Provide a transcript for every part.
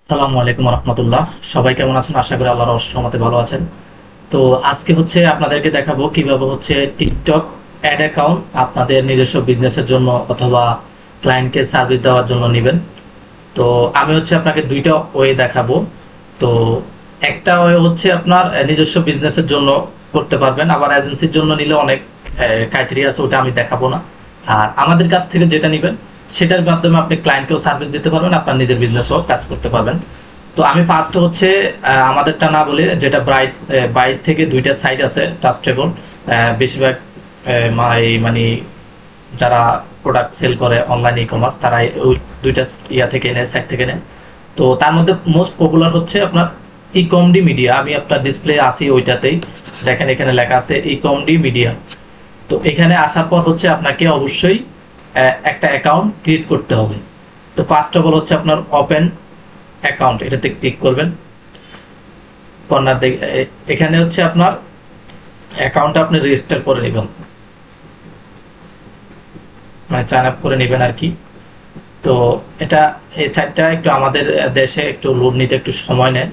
আসসালামু আলাইকুম রহমতুল্লাহ। সবাই কেমন আছেন? আশা করি আল্লাহর অশেষ রহমতে ভালো আছেন। তো আজকে হচ্ছে আপনাদেরকে দেখাবো কিভাবে হচ্ছে টিকটক অ্যাড অ্যাকাউন্ট আপনাদের নিজস্ব বিজনেসের জন্য অথবা ক্লায়েন্টকে সার্ভিস দেওয়ার জন্য নেবেন। তো আমি হচ্ছে আপনাকে দুইটা ওয়ে দেখাবো। তো একটা ওয়ে হচ্ছে আপনার নিজস্ব বিজনেসের জন্য করতে পারবেন, আবার এজেন্সির জন্য নিলে অনেক ক্রাইটেরিয়া আছে, ওটা আমি দেখাবো না। আর আমাদের কাছ থেকে যেটা নেবেন সেটার মাধ্যমে আপনি ক্লায়েন্টকেও সার্ভিস দিতে পারবেন, আপনার নিজের বিজনেসও কাজ করতে পারবেন। তো আমি ফার্স্ট হচ্ছে আমাদেরটা না বলে যেটা বাইট থেকে দুইটা সাইট আছে ট্রাস্টেবল। বেশিরভাগ মানে যারা প্রোডাক্ট সেল করে অনলাইন ই কমার্স তারা ওই দুইটা থেকে নেয়, সাইট থেকে নেয়। তো তার মধ্যে মোস্ট পপুলার হচ্ছে আপনার ইকমডি মিডিয়া। আমি আপনার ডিসপ্লে আসি ওইটাতেই, দেখেন এখানে লেখা আছে ইকমডি মিডিয়া। তো এখানে আসার পর হচ্ছে আপনাকে অবশ্যই একটা অ্যাকাউন্ট ক্রিয়েট করতে হবে। তো ফার্স্ট অফ অল হচ্ছে আপনার ওপেন অ্যাকাউন্ট, এটাতে ক্লিক করবেন। কর্নার দিকে এখানে হচ্ছে আপনার অ্যাকাউন্ট আপনি রেজিস্টার করে নেবেন, মানে সাইন আপ করে নেবেন আর কি। তো এটা এই সাইটটা একটু আমাদের দেশে একটু লোড নিতে একটু সময় নেয়।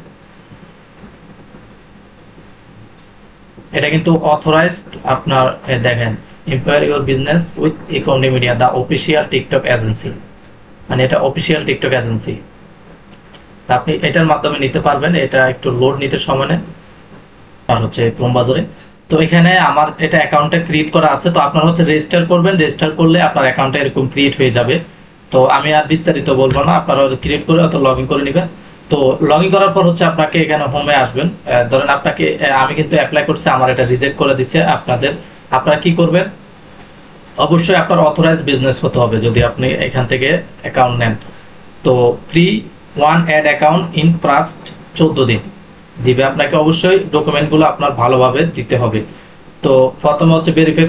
এটা কিন্তু অথরাইজড আপনার দেখেন, empower your business with Ecomdy media the official TikTok agency, মানে এটা অফিসিয়াল টিকটক এজেন্সি। আপনি এটার মাধ্যমে নিতে পারবেন, এটা একটু লোড নিতে সময় নেয়। আর হচ্ছে ক্রোম বাজারে। তো এখানে আমার এটা অ্যাকাউন্টটা ক্রিয়েট করা আছে, তো আপনারা হচ্ছে রেজিস্টার করবেন। রেজিস্টার করলে আপনার অ্যাকাউন্টটা এরকম ক্রিয়েট হয়ে যাবে। তো আমি আর বিস্তারিত বলবো না, আপনারা ক্রিয়েট করে অত লগ ইন করে নেবেন। তো লগ ইন করার পর হচ্ছে আপনাকে এখানে হোমে আসবেন। ধরেন আপনাকে আমি কিন্তু অ্যাপ্লাই করছি, আমার এটা রিজেক্ট করে দিচ্ছে। আপনারা কি করবেন, অবশ্যই আপনার অথরাইজ বিজনেস হতে হবে যদি আপনি এখান থেকে অ্যাকাউন্ট নেন। তো free one ad account in first 14 দিন দিবে আপনাকে। অবশ্যই ডকুমেন্টগুলো আপনার ভালোভাবে দিতে হবে। তো প্রথমে হচ্ছে ভেরিফাই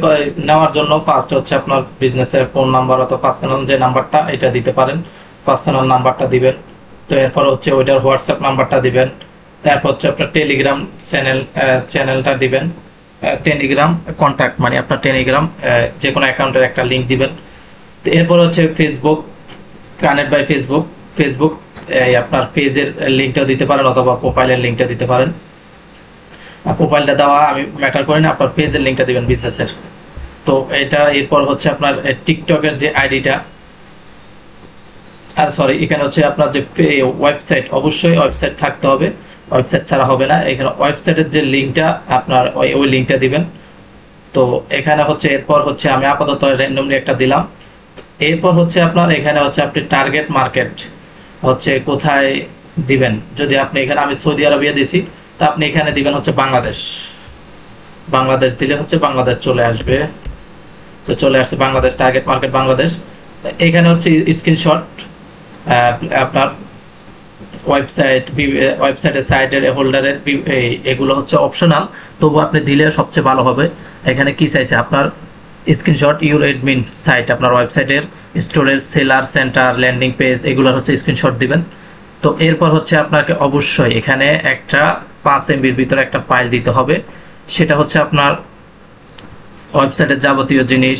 নেওয়ার জন্য ফার্স্ট হচ্ছে আপনার বিজনেসের ফোন নাম্বার অথবা পার্সোনাল যে নাম্বারটা এটা দিতে পারেন, পার্সোনাল নাম্বারটা দিবেন। তো এরপর হচ্ছে ওইটার হোয়াটসঅ্যাপ নাম্বারটা দিবেন। তারপর হচ্ছে আপনার টেলিগ্রাম চ্যানেলটা দিবেন। টেলিগ্রাম কন্ট্যাক্ট মানে আপনার টেলিগ্রাম যে কোনো অ্যাকাউন্টের একটা লিঙ্ক দিবেন। তো এরপর হচ্ছে Facebook, connect by Facebook. Facebook আপনার পেজের লিঙ্কটা দিতে পারেন অথবা প্রোফাইলের লিঙ্কটা দিতে পারেন। প্রোফাইলটা দেওয়া আমি ম্যাটার করি না, আপনার পেজের লিঙ্কটা দিবেন বিজনেসের। তো এটা এরপর হচ্ছে আপনার টিকটকের যে আইডিটা, আর সরি এখানে হচ্ছে আপনার যে ওয়েবসাইট, অবশ্যই ওয়েবসাইট থাকতে হবে, ওয়েবসাইট ছাড়া হবে না। এখানে ওয়েবসাইটের যে লিঙ্কটা আপনার ওই লিঙ্কটা দিবেন। তো এখানে হচ্ছে এরপর হচ্ছে আমি আপাতত র্যান্ডমলি একটা দিলাম। এরপর হচ্ছে আপনার এখানে হচ্ছে আপনি টার্গেট মার্কেট হচ্ছে কোথায় দিবেন। যদি আপনি এখানে আমি সৌদি আরবিয়া দিছি, তা আপনি এখানে দিবেন হচ্ছে বাংলাদেশ। বাংলাদেশ দিলে হচ্ছে বাংলাদেশ চলে আসবে। তো চলে আসছে বাংলাদেশ, টার্গেট মার্কেট বাংলাদেশ। এখানে হচ্ছে স্ক্রিনশট আপনার ওয়েবসাইটের সাইটের হোল্ডারের এগুলো হচ্ছে অপশনাল, তবু আপনি দিলে সবচেয়ে ভালো হবে। এখানে কি চাইছে আপনার স্ক্রিনশট ইউর এডমিন সাইট, আপনার ওয়েবসাইটের storage, seller centre, landing page, এগুলোর হচ্ছে স্ক্রিনশট দিবেন। তো এরপর হচ্ছে আপনাকে অবশ্যই এখানে একটা 5 MBর ভিতরে একটা ফাইল দিতে হবে। সেটা হচ্ছে আপনার ওয়েবসাইটের যাবতীয় জিনিস।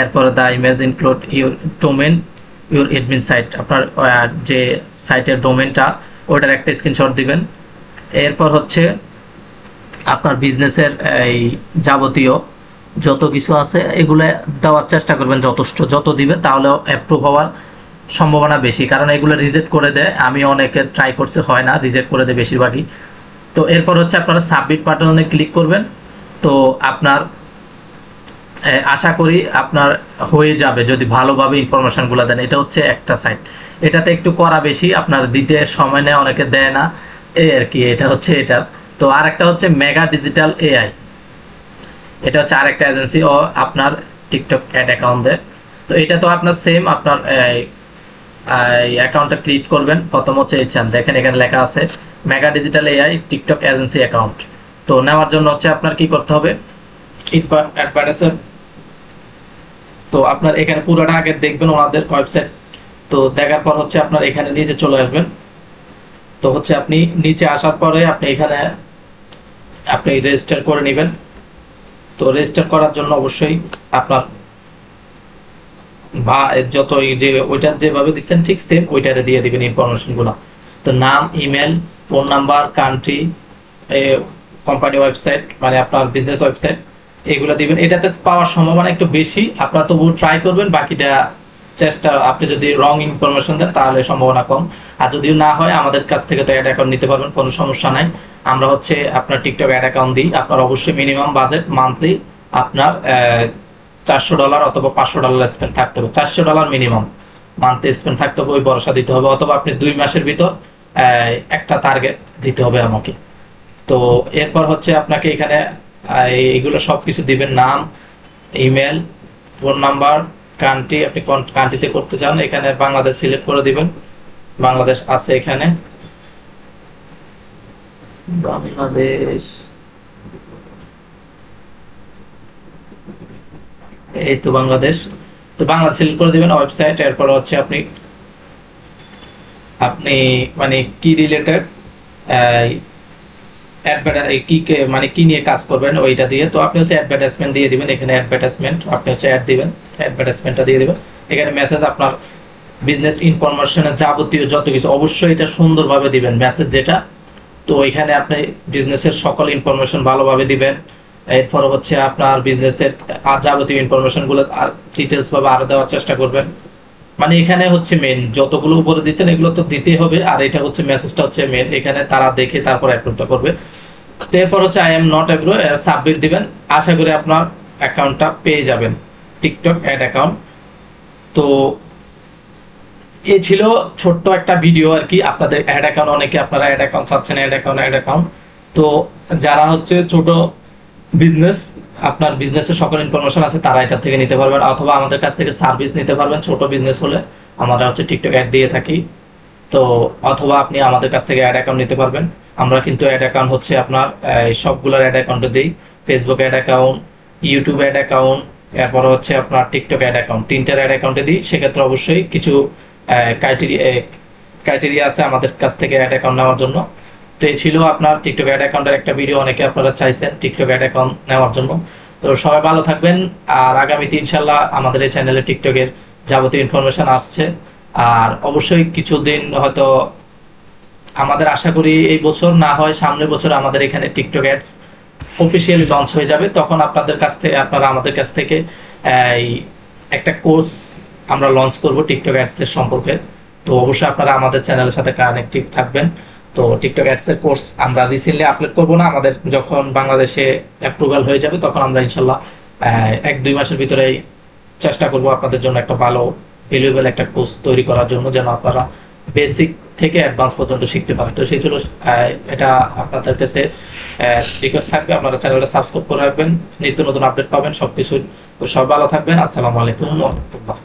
এরপরে the image include your domain your admin site, আপনার যে সাইটের ডোমেনটা ওটার একটা স্ক্রিনশট দিবেন। এরপর হচ্ছে আপনার বিজনেসের এই যাবতীয় যত কিছু আছে এগুলো দেওয়ার চেষ্টা করবেন, যত দিবেন তাহলে অ্যাপ্রুভ হওয়ার সম্ভাবনা বেশি, কারণ এগুলো রিজেক্ট করে দেয়। আমি অনেকে ট্রাই করছি, হয় না, রিজেক্ট করে দেয় বেশিরভাগই। তো এরপর হচ্ছে আপনারা সাবমিট বাটনে ক্লিক করবেন। তো আপনার আশা করি আপনার হয়ে যাবে যদি ভালোভাবে ইনফরমেশনগুলো দেন। এটা হচ্ছে একটা সাইট, এটাতে একটু করা বেশি, আপনার দিতে সময় নেয়, অনেকে দেয় না, এই আর কি। এটা হচ্ছে এটা। তো আরেকটা হচ্ছে মেগা ডিজিটাল এআই, এটা হচ্ছে আরেকটা এজেন্সি ও আপনার টিকটক অ্যাড অ্যাকাউন্ট দেয়। তো এটা তো আপনার সেম, আপনার অ্যাকাউন্টটা ক্রিয়েট করবেন। প্রথম হচ্ছে চান, দেখেন এখানে লেখা আছে mega digital AI TikTok agency account. তো নেওয়ার জন্য হচ্ছে আপনার কি করতে হবে, অ্যাডভার্টাইজার। তো আপনার এখানে পুরোটা আগে দেখবেন ওনাদের ওয়েবসাইট। তো দেখার পর হচ্ছে আপনার এখানে নিচে চলে আসবেন। তো হচ্ছে আপনি নিচে আসার পরে আপনি এখানে আপনি রেজিস্টার করে নেবেন। তো রেজিস্টার করার জন্য অবশ্যই আপনার বা যত যে ওইটা যেভাবে দিচ্ছেন ঠিক সেম ওইটারে দিয়ে দিবেন ইনফরমেশন গুলো। তো তো নাম, email, phone number, country, company website মানে আপনার বিজনেস ওয়েবসাইট, এগুলো দিবেন। এটাতে পাওয়ার সম্ভাবনা একটু বেশি, আপনারা তবু ট্রাই করবেন। বাকিটা চেষ্টা, আপনি যদি রং ইনফরমেশন দেন তাহলে সম্ভাবনা কম। আর যদিও না হয় আমাদের কাছ থেকে তো অ্যাড অ্যাকাউন্ট নিতে পারবেন, কোনো সমস্যা নাই। আমরা হচ্ছে আপনার টিকটক অ্যাড অ্যাকাউন্ট দিই। আপনার অবশ্যই মিনিমাম বাজেট মান্থলি আপনার $400 অথবা $500 স্পেন্ড থাকতে হবে। $400 মিনিমাম মান্থলি স্পেন্ড থাকতে হবে, ওই ভরসা দিতে হবে। অথবা আপনি 2 মাসের ভিতর একটা টার্গেট দিতে হবে আমাকে। তো এরপর হচ্ছে আপনাকে এখানে এইগুলো সবকিছু দিবেন, নাম, ইমেল, ফোন নাম্বার, কান্ট্রি, আপনি কোন কান্ট্রিতে করতে চান এখানে বাংলাদেশ সিলেক্ট করে দিবেন। বাংলাদেশ আছে এখানে, বাংলাদেশ, এই তো বাংলাদেশ। তো বাংলাদেশ সিলেক্ট করে দিবেন। ওয়েবসাইট, এরপর হচ্ছে আপনি মানে কি রিলেটেড মানে কি নিয়ে কাজ করবেন ওইটা দিয়ে। তো আপনি হচ্ছে অ্যাডভার্টাইজমেন্ট দিয়ে দিবেন এখানে, অ্যাডভার্টাইজমেন্ট আপনি হচ্ছে অ্যাড দিবেন, অ্যাডভার্টাইজমেন্টটা দিয়ে দিবেন এখানে। মেসেজ আপনার বিজনেস ইনফরমেশনের যাবতীয় যত কিছু অবশ্যই এটা সুন্দরভাবে দিবেন মেসেজ যেটা। তো এখানে আপনি বিজনেসের সকল ইনফরমেশন ভালোভাবে দিবেন। এরপর হচ্ছে আপনার বিজনেসের যাবতীয় ইনফরমেশন গুলো ডিটেলস ভাবে আরো দেওয়ার চেষ্টা করবেন। মানে এখানে হচ্ছে মেন যতগুলো উপরে দিচ্ছেন এগুলো তো দিতেই হবে, আর এটা হচ্ছে মেসেজটা হচ্ছে মেন, এখানে তারা দেখে তারপর অ্যাপ্রুভটা করবে। তো এরপর হচ্ছে I am not agro, submit দিবেন। আশা করি আপনার অ্যাকাউন্টটা পেয়ে যাবেন, টিকটক অ্যাড অ্যাকাউন্ট। তো এই ছিল ছোট্ট একটা ভিডিও আর কি। আপনাদের অ্যাড অ্যাকাউন্ট, অনেকে আপনারা অ্যাড অ্যাকাউন্ট চাচ্ছেন, অ্যাড অ্যাকাউন্ট। তো যারা হচ্ছে ছোট বিজনেস, আপনার বিজনেসের সকল ইনফরমেশন আছে, তারা এটা থেকে নিতে পারবেন। অথবা আমাদের কাছ থেকে সার্ভিস নিতে পারবেন ছোট বিজনেস হলে, আমরা হচ্ছে টিকটক অ্যাড দিয়ে থাকি। তো অথবা আপনি আমাদের কাছ থেকে অ্যাড অ্যাকাউন্ট নিতে পারবেন। আমরা কিন্তু অ্যাড অ্যাকাউন্ট হচ্ছে আপনার সবগুলোর অ্যাড অ্যাকাউন্টে দিই, Facebook ad account, YouTube add account, এরপর হচ্ছে আপনার টিকটক অ্যাড অ্যাকাউন্ট, তিনটার অ্যাড অ্যাকাউন্টে দিই। সেক্ষেত্রে অবশ্যই কিছু ক্রাইটেরিয়া আছে আমাদের কাছ থেকে অ্যাড অ্যাকাউন্ট নেওয়ার জন্য। তো এই ছিল আপনার টিকটক অ্যাড অ্যাকাউন্টের একটা ভিডিও, অনেকে আপনারা চাইছেন টিকটক অ্যাড অ্যাকাউন্ট নেওয়ার জন্য। তো সবাই ভালো থাকবেন, আর আগামীতে ইনশাল্লাহ আমাদের এই চ্যানেলে টিকটকের যাবতীয় ইনফরমেশন আসছে। আর অবশ্যই কিছুদিন হয়তো আমাদের আশা করি এই বছর না হয় সামনের বছর আমাদের এখানে টিকটক অ্যাডস অফিসিয়ালি লঞ্চ হয়ে যাবে। তখন আপনারা আমাদের কাছ থেকে একটা কোর্স আমরা লঞ্চ করব টিকটক অ্যাডস এর সম্পর্কে। তো অবশ্যই আপনারা আমাদের চ্যানেলের সাথে কানেক্টেড থাকবেন। তো টিকটক অ্যাডস এর কোর্স আমরা রিসেন্টলি আপলোড করব না, আমাদের যখন বাংলাদেশে অ্যাপ্রুভাল হয়ে যাবে তখন আমরা ইনশাল্লাহ 1-2 মাসের ভিতরেই চেষ্টা করব আপনাদের জন্য একটা ভালো ভ্যালুয়েবল একটা কোর্স তৈরি করার জন্য, যেন আপনারা বেসিক থেকে অ্যাডভান্স পর্যন্ত শিখতে পারেন। তো সেই জন্য এটা আপনাদের কাছে রিকোয়েস্ট থাকবে, আপনারা চ্যানেলটা সাবস্ক্রাইব করে রাখবেন, নিত্য নতুন আপডেট পাবেন সবকিছু। তো সব ভালো থাকবেন। আসসালামু আলাইকুম ওয়া রাহমাতুল্লাহ।